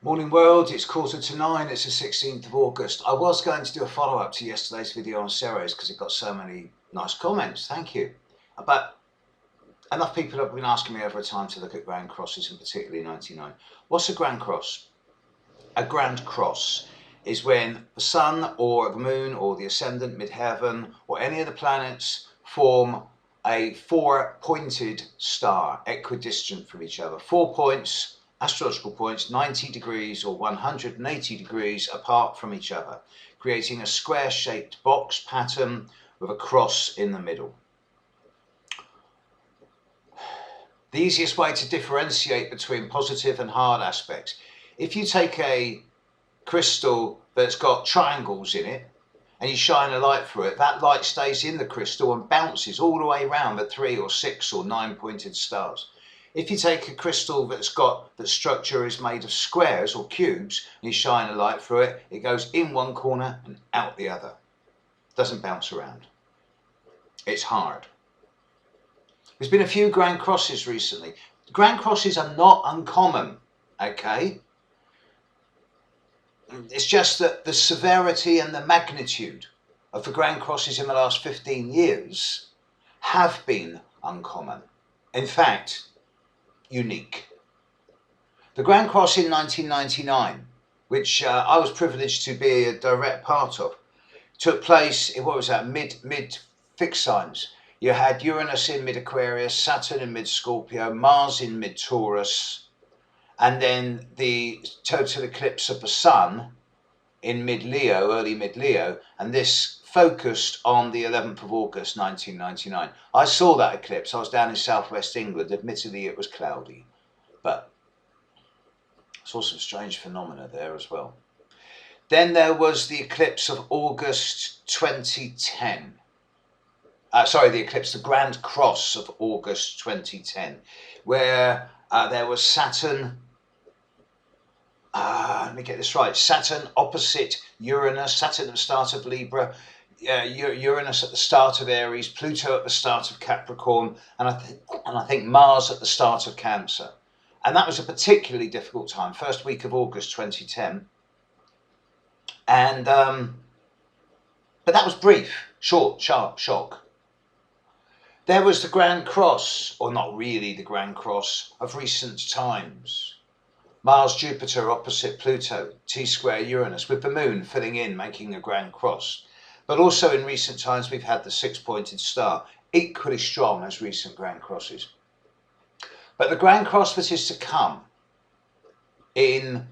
Morning world, it's 8:45, it's the 16th of August. I was going to do a follow-up to yesterday's video on Ceres because it got so many nice comments, thank you. But enough people have been asking me over time to look at grand crosses, and particularly 99. What's a grand cross? A grand cross is when the sun or the moon or the ascendant, midheaven, or any of the planets form a four-pointed star, equidistant from each other. 4 points, astrological points, 90 degrees or 180 degrees apart from each other, creating a square-shaped box pattern with a cross in the middle. The easiest way to differentiate between positive and hard aspects, if you take a crystal that's got triangles in it and you shine a light through it, that light stays in the crystal and bounces all the way around the 3 or 6 or 9 pointed stars. If you take a crystal that structure is made of squares or cubes and you shine a light through it, it goes in one corner and out the other. It doesn't bounce around. It's hard. There's been a few grand crosses recently. Grand crosses are not uncommon, okay? It's just that the severity and the magnitude of the grand crosses in the last 15 years have been uncommon. In fact, unique. The Grand Cross in 1999, which I was privileged to be a direct part of, took place in, what was that, mid fixed signs. You had Uranus in mid-Aquarius, Saturn in mid-Scorpio, Mars in mid-Taurus, and then the total eclipse of the Sun in mid-Leo, early mid-Leo, and this focused on the 11th of August 1999. I saw that eclipse. I was down in southwest England. Admittedly, it was cloudy, but I saw some strange phenomena there as well. Then there was the eclipse of August 2010. The Grand Cross of August 2010, where there was Saturn, let me get this right, Saturn opposite Uranus, Saturn at the start of Libra, Uranus at the start of Aries, Pluto at the start of Capricorn, and I think Mars at the start of Cancer. And that was a particularly difficult time, first week of August 2010. And but that was brief, short, sharp shock. There was the Grand Cross, or not really the Grand Cross, of recent times. Mars, Jupiter opposite Pluto, T-square Uranus, with the moon filling in, making a Grand Cross. But also in recent times we've had the 6-pointed star, equally strong as recent Grand Crosses. But the Grand Cross that is to come in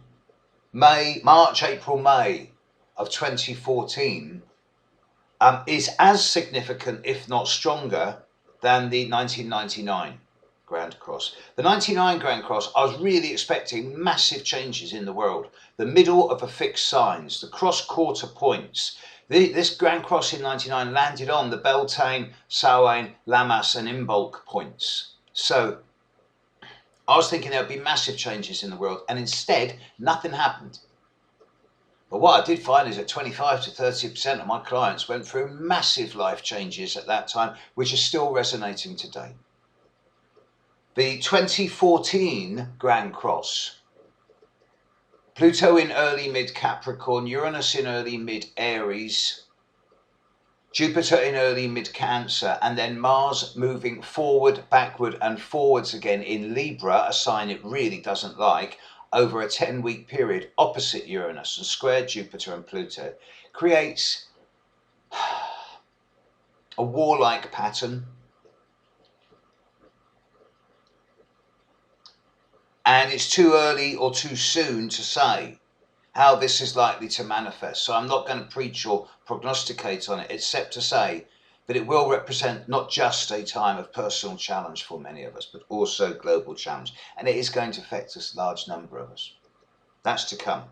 March, April, May of 2014 is as significant, if not stronger, than the 1999 Grand Cross. The 99 Grand Cross, I was really expecting massive changes in the world. The middle of the fixed signs, the cross-quarter points. This Grand Cross in 99 landed on the Beltane, Samhain, Lammas and Imbolc points. So I was thinking there would be massive changes in the world, and instead nothing happened. But what I did find is that 25 to 30% of my clients went through massive life changes at that time, which are still resonating today. The 2014 Grand Cross, Pluto in early mid-Capricorn, Uranus in early mid-Aries, Jupiter in early mid-Cancer, and then Mars moving forward, backward and forwards again in Libra, a sign it really doesn't like, over a 10-week period opposite Uranus and square Jupiter and Pluto, creates a warlike pattern. And it's too early or too soon to say how this is likely to manifest. So I'm not going to preach or prognosticate on it, except to say that it will represent not just a time of personal challenge for many of us, but also global challenge. And it is going to affect a large number of us. That's to come.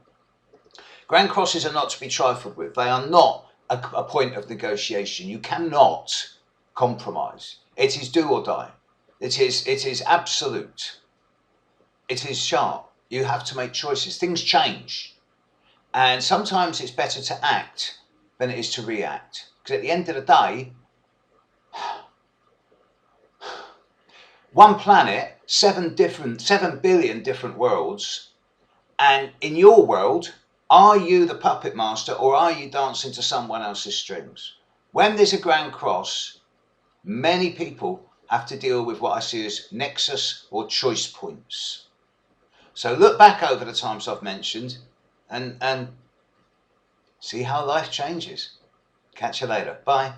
Grand Crosses are not to be trifled with. They are not a point of negotiation. You cannot compromise. It is do or die. It is absolute. It is sharp. You have to make choices. Things change. And sometimes it's better to act than it is to react. Because at the end of the day, one planet, 7 billion different worlds, And in your world, are you the puppet master or are you dancing to someone else's strings? When there's a grand cross, many people have to deal with what I see as nexus or choice points. So look back over the times I've mentioned and see how life changes. Catch you later. Bye.